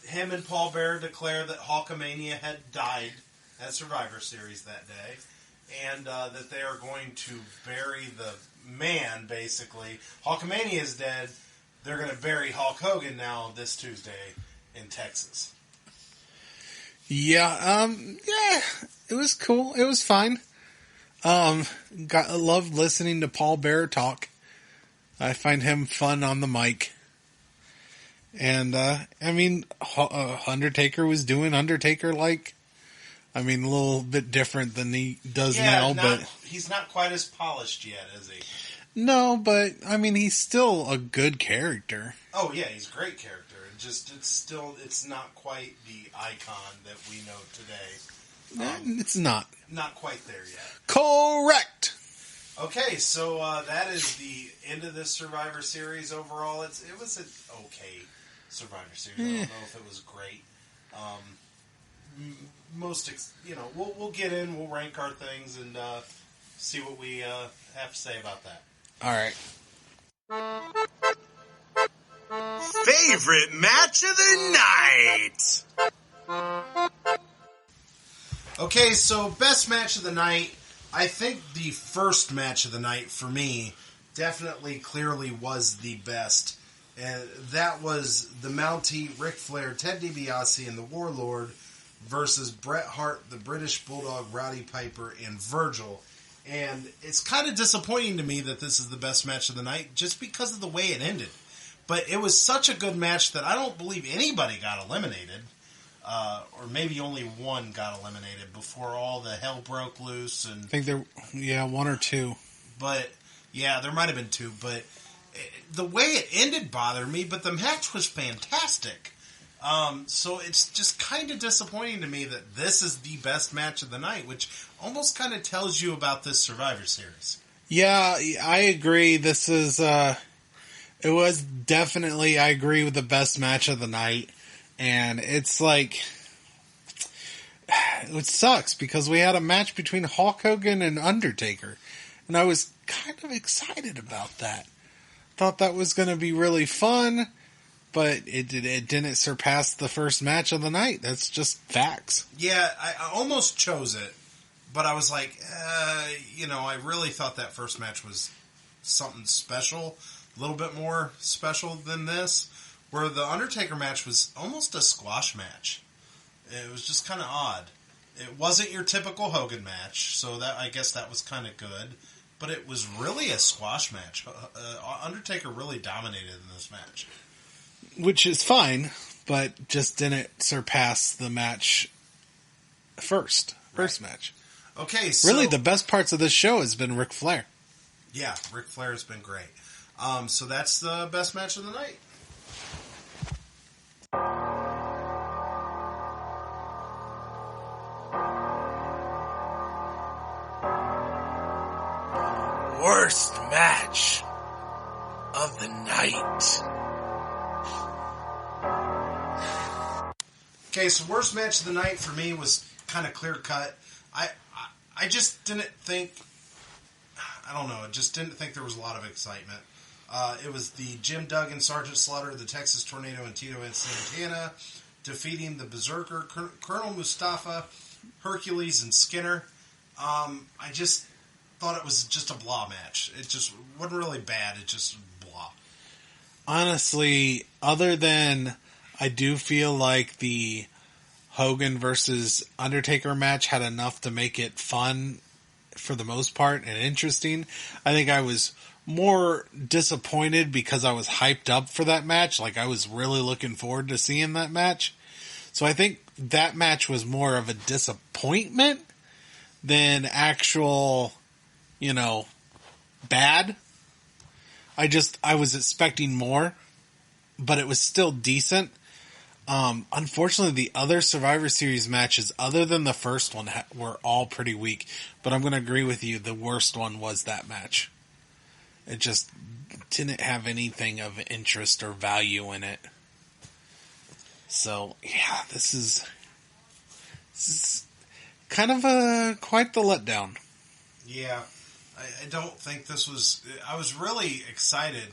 him and Paul Bearer declare that Hulkamania had died at Survivor Series that day. And that they are going to bury the man, basically. Hulkamania is dead. They're going to bury Hulk Hogan now this Tuesday in Texas. Yeah, it was cool. It was fine. Loved listening to Paul Bearer talk. I find him fun on the mic. And, Undertaker was doing Undertaker-like. I mean, a little bit different than he does now, but he's not quite as polished yet, is he? No, but I mean, he's still a good character. Oh yeah, he's a great character. It's not quite the icon that we know today. It's not quite there yet. Correct. Okay, so that is the end of this Survivor Series. Overall, it was an okay Survivor Series. I don't know if it was great. We'll get in, we'll rank our things, and see what we have to say about that. All right. Favorite match of the night. Okay, so best match of the night. I think the first match of the night for me definitely clearly was the best. And that was the Mountie, Ric Flair, Ted DiBiase, and the Warlord versus Bret Hart, the British Bulldog, Rowdy Piper, and Virgil. And it's kind of disappointing to me that this is the best match of the night just because of the way it ended. But it was such a good match that I don't believe anybody got eliminated. Or maybe only one got eliminated before all the hell broke loose. And I think one or two. But, yeah, there might have been two. But the way it ended bothered me, but the match was fantastic. So it's just kind of disappointing to me that this is the best match of the night, which almost kind of tells you about this Survivor Series. Yeah, I agree. This is, it was definitely, I agree with the best match of the night. And it's like, it sucks because we had a match between Hulk Hogan and Undertaker. And I was kind of excited about that. Thought that was going to be really fun. But it didn't surpass the first match of the night. That's just facts. Yeah, I almost chose it, but I was like, I really thought that first match was something special, a little bit more special than this, where the Undertaker match was almost a squash match. It was just kind of odd. It wasn't your typical Hogan match, so that I guess that was kind of good, but it was really a squash match. Undertaker really dominated in this match. Which is fine, but just didn't surpass the match first match. Okay, so... Really, the best parts of this show has been Ric Flair. Yeah, Ric Flair has been great. So that's the best match of the night. Worst match of the night. Okay, so worst match of the night for me was kind of clear cut. I just didn't think, I don't know, I just didn't think there was a lot of excitement. It was the Jim Duggan, Sergeant Slaughter, the Texas Tornado, and Tito and Santana defeating the Berserker, Colonel Mustafa, Hercules, and Skinner. I just thought it was just a blah match. It just wasn't really bad. It just blah. Honestly, other than I do feel like the Hogan versus Undertaker match had enough to make it fun for the most part and interesting. I think I was more disappointed because I was hyped up for that match. Like, I was really looking forward to seeing that match. So I think that match was more of a disappointment than actual, bad. I was expecting more, but it was still decent. Unfortunately, the other Survivor Series matches, other than the first one, were all pretty weak. But I'm going to agree with you, the worst one was that match. It just didn't have anything of interest or value in it. So, yeah, this is kind of quite the letdown. Yeah, I don't think this was... I was really excited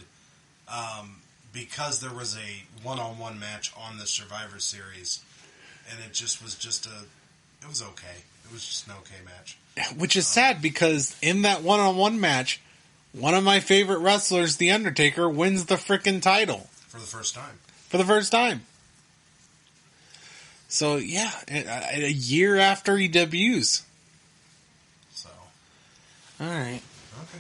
because there was a one-on-one match on the Survivor Series, and it just was it was okay. It was just an okay match. Which is sad, because in that one-on-one match, one of my favorite wrestlers, The Undertaker, wins the frickin' title. For the first time. For the first time. So, yeah, a year after he debuts. So. Alright. Okay.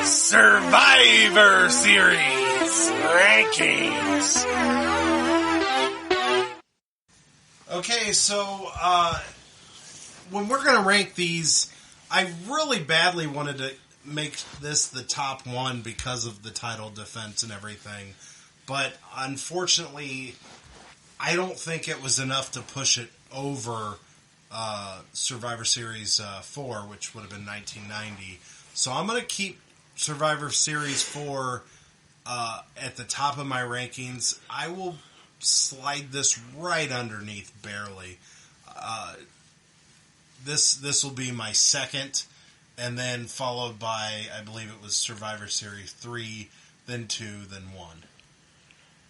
Survivor Series rankings. Okay, so when we're going to rank these, I really badly wanted to make this the top one because of the title defense and everything. But unfortunately, I don't think it was enough to push it over Survivor Series 4, which would have been 1990. So I'm going to keep Survivor Series 4 at the top of my rankings. I will slide this right underneath barely. This will be my second, and then followed by, I believe it was Survivor Series 3, then 2, then 1.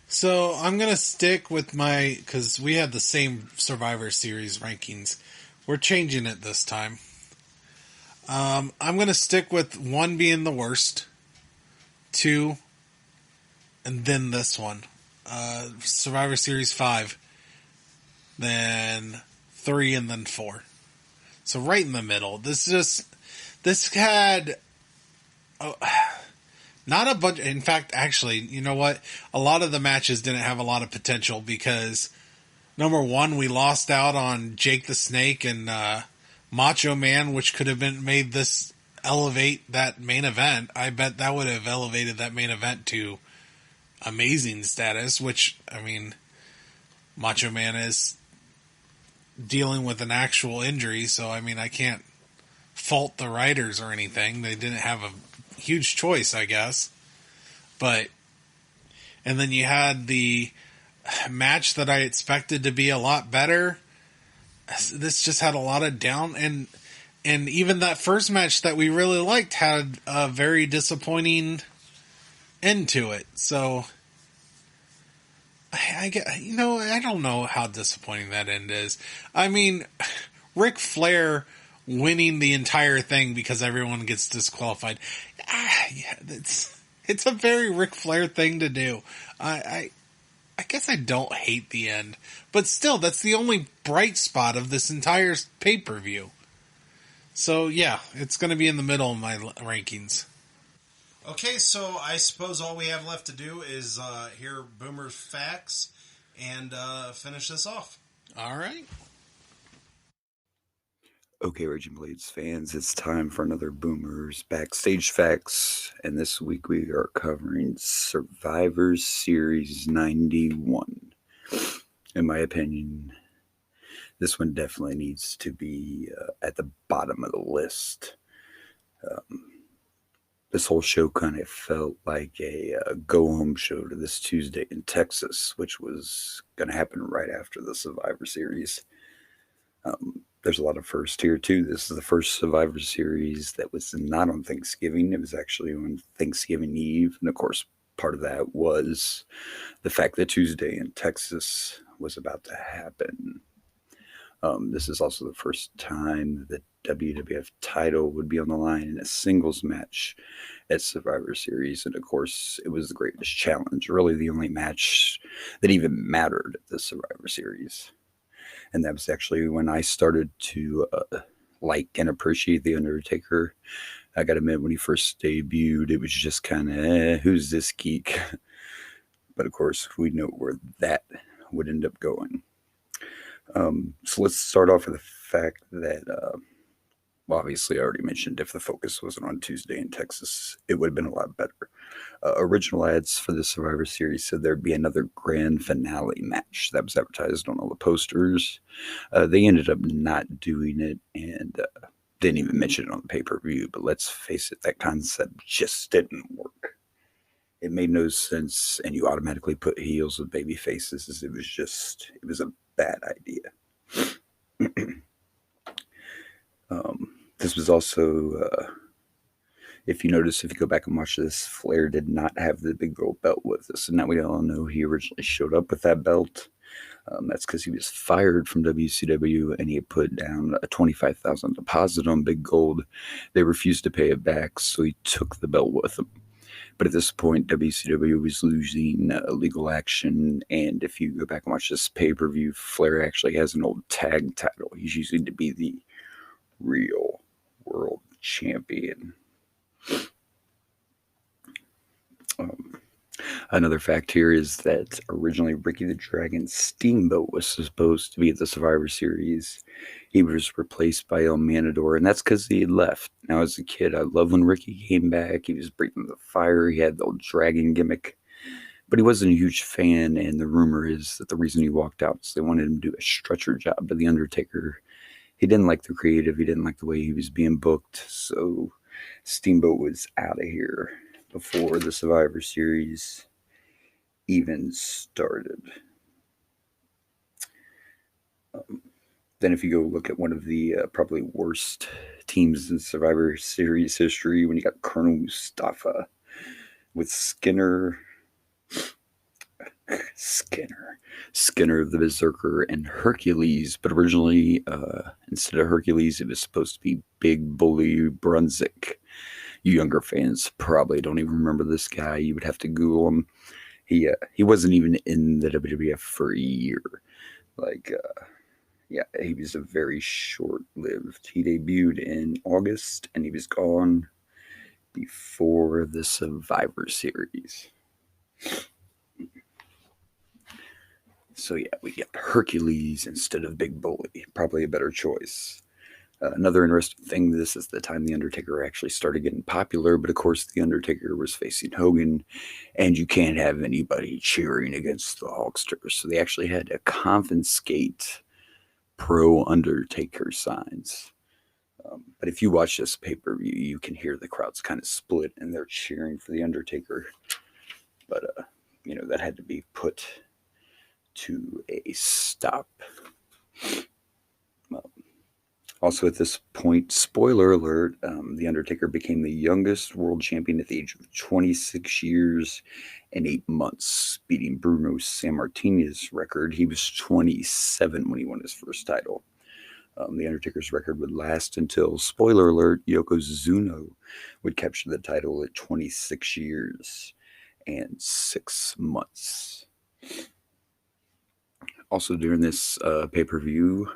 So I'm going to stick with because we had the same Survivor Series rankings. We're changing it this time. I'm going to stick with 1 being the worst, 2, and then this one. Survivor Series 5, then 3, and then 4. So right in the middle. This had not a bunch. In fact, actually, you know what? A lot of the matches didn't have a lot of potential because, number one, we lost out on Jake the Snake and Macho Man, which could have made this elevate that main event. I bet that would have elevated that main event to amazing status, which, I mean, Macho Man is dealing with an actual injury, so, I mean, I can't fault the writers or anything. They didn't have a huge choice, I guess. And then you had the match that I expected to be a lot better. This just had a lot of down, and even that first match that we really liked had a very disappointing end to it. So I don't know how disappointing that end is. I mean, Ric Flair winning the entire thing because everyone gets disqualified. Yeah, it's a very Ric Flair thing to do. I guess I don't hate the end, but still, that's the only bright spot of this entire pay-per-view. So yeah, it's going to be in the middle of my rankings. Okay, so I suppose all we have left to do is hear Boomer's facts and finish this off. All right. Okay, Raging Blades fans, it's time for another Boomer's Backstage Facts, and this week we are covering Survivor Series 91. In my opinion, this one definitely needs to be at the bottom of the list. This whole show kind of felt like a go-home show to this Tuesday in Texas, which was going to happen right after the Survivor Series. There's a lot of firsts here, too. This is the first Survivor Series that was not on Thanksgiving. It was actually on Thanksgiving Eve. And, of course, part of that was the fact that Tuesday in Texas was about to happen. This is also the first time the WWF title would be on the line in a singles match at Survivor Series. And, of course, it was the greatest challenge, really the only match that even mattered at the Survivor Series. And that was actually when I started to like and appreciate The Undertaker. I gotta admit, when he first debuted, it was just kind of, who's this geek? But of course, we know where that would end up going. So let's start off with the fact that, well, obviously, I already mentioned if the focus wasn't on Tuesday in Texas, it would have been a lot better. Original ads for the Survivor Series said there'd be another grand finale match that was advertised on all the posters. They ended up not doing it and didn't even mention it on the pay-per-view. But let's face it, that concept just didn't work. It made no sense, and you automatically put heels with baby faces. It was a bad idea. This was also, if you notice, if you go back and watch this, Flair did not have the big gold belt with us. And now we all know he originally showed up with that belt. That's because he was fired from WCW and he had put down a $25,000 deposit on Big Gold. They refused to pay it back, so he took the belt with him. But at this point, WCW was losing legal action. And if you go back and watch this pay-per-view, Flair actually has an old tag title. He's using to be the real world champion. Another fact here is that originally Ricky the Dragon Steamboat was supposed to be at the Survivor Series. He was replaced by El Matador, and that's because he had left. Now, as a kid, I love when Ricky came back. He was breathing the fire. He had the old dragon gimmick. But he wasn't a huge fan, and the rumor is that the reason he walked out is they wanted him to do a stretcher job to The Undertaker. He didn't like the creative. He didn't like the way he was being booked. So Steamboat was out of here before the Survivor Series even started. Then if you go look at one of the probably worst teams in Survivor Series history, when you got Colonel Mustafa with Skinner the Berserker, and Hercules, but originally instead of Hercules it was supposed to be Big Bully Brunswick. You younger fans probably don't even remember this guy. You would have to Google him. He wasn't even in the WWF for a year. He was a very short-lived. He debuted in August and he was gone before the Survivor Series. So yeah, we get Hercules instead of Big Bully. Probably a better choice. Another interesting thing, this is the time The Undertaker actually started getting popular, but of course The Undertaker was facing Hogan, and you can't have anybody cheering against the Hulkster. So they actually had to confiscate pro-Undertaker signs. But if you watch this pay-per-view, you can hear the crowds kind of split, and they're cheering for The Undertaker. But, that had to be put to a stop. Also at this point, spoiler alert, The Undertaker became the youngest world champion at the age of 26 years and 8 months, beating Bruno Sammartino's record. He was 27 when he won his first title. The Undertaker's record would last until, spoiler alert, Yokozuna would capture the title at 26 years and 6 months. Also during this pay-per-view,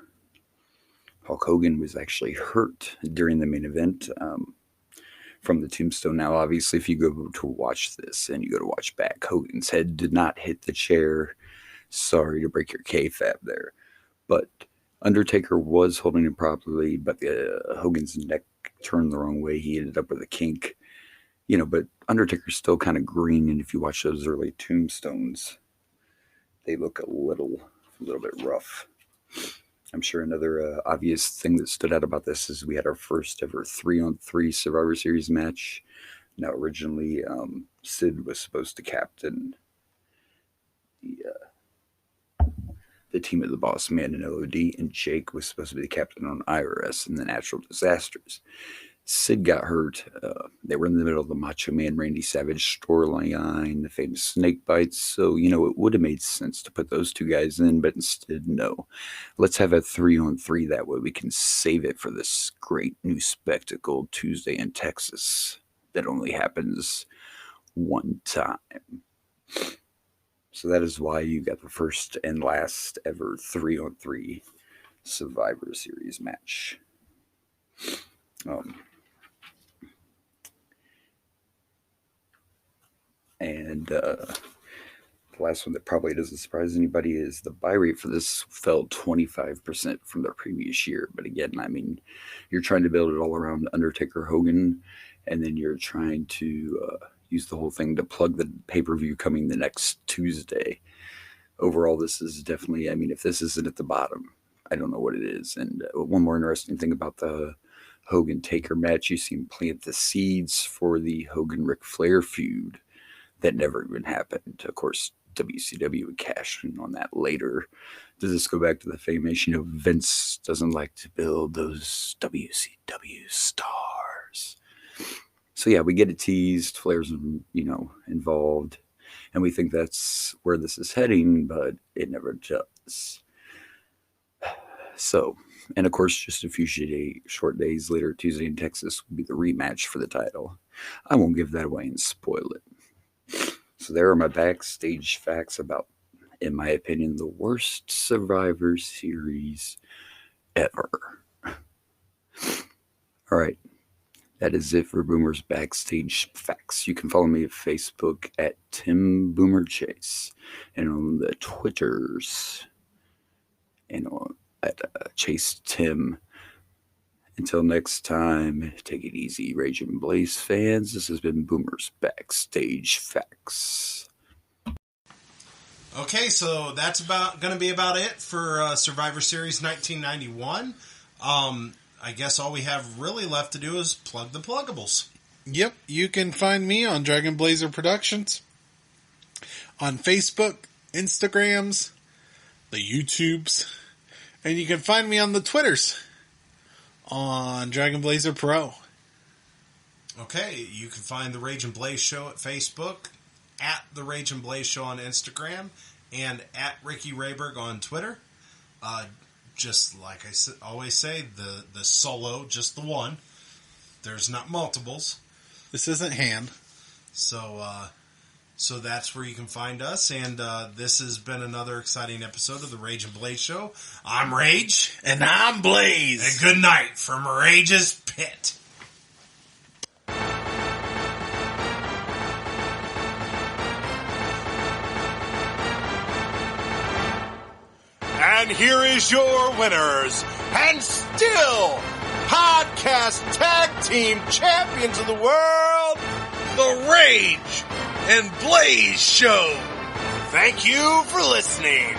Hulk Hogan was actually hurt during the main event from the tombstone. Now, obviously, if you go to watch this and you go to watch back, Hogan's head did not hit the chair. Sorry to break your kayfabe there. But Undertaker was holding it properly, but Hogan's neck turned the wrong way. He ended up with a kink. But Undertaker's still kind of green, and if you watch those early tombstones, they look a little bit rough. I'm sure another obvious thing that stood out about this is we had our first ever 3-on-3 Survivor Series match. Now, originally, Sid was supposed to captain the team of the Boss Man and LOD, and Jake was supposed to be the captain on IRS and the Natural Disasters. Sid got hurt. They were in the middle of the Macho Man Randy Savage storyline, the famous snake bites. So, it would have made sense to put those two guys in, but instead, no. Let's have a 3-on-3. That way we can save it for this great new spectacle Tuesday in Texas that only happens one time. So that is why you got the first and last ever 3-on-3 Survivor Series match. And the last one that probably doesn't surprise anybody is the buy rate for this fell 25% from the previous year. But again, I mean, you're trying to build it all around Undertaker Hogan, and then you're trying to use the whole thing to plug the pay-per-view coming the next Tuesday. Overall, this is definitely, I mean, if this isn't at the bottom, I don't know what it is. And one more interesting thing about the Hogan Taker match, you see him plant the seeds for the Hogan Ric Flair feud that never even happened. Of course, WCW would cash in on that later. Does this go back to the famous, Vince doesn't like to build those WCW stars. So yeah, we get it teased. Flair's, involved. And we think that's where this is heading, but it never does. So, and of course, just a few short days later, Tuesday in Texas will be the rematch for the title. I won't give that away and spoil it. So there are my backstage facts about, in my opinion, the worst Survivor Series ever. All right. That is it for Boomer's Backstage Facts. You can follow me at Facebook at Tim Boomer Chase, and on the Twitters and at Chase Tim. Until next time, take it easy, Rage and Blaze fans. This has been Boomer's Backstage Facts. Okay, so that's going to be about it for Survivor Series 1991. I guess all we have really left to do is plug the pluggables. Yep, you can find me on Dragon Blazer Productions, on Facebook, Instagrams, the YouTubes, and you can find me on the Twitters, on Dragon Blazer Pro. Okay, you can find the Rage and Blaze Show at Facebook, at the Rage and Blaze Show on Instagram, and at Ricky Rayberg on Twitter. Just like I always say, the solo, just the one. There's not multiples. This isn't hand. So that's where you can find us. And this has been another exciting episode of the Rage and Blaze Show. I'm Rage. And I'm Blaze. And good night from Rage's Pit. And here is your winners, and still podcast tag team champions of the world, the Rage and Blaze Show. Thank you for listening.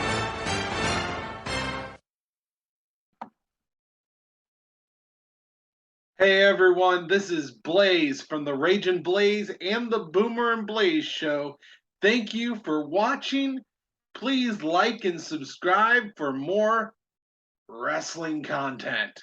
Hey everyone, this is Blaze from the Rage and Blaze and the Boomer and Blaze Show. Thank you for watching. Please like and subscribe for more wrestling content.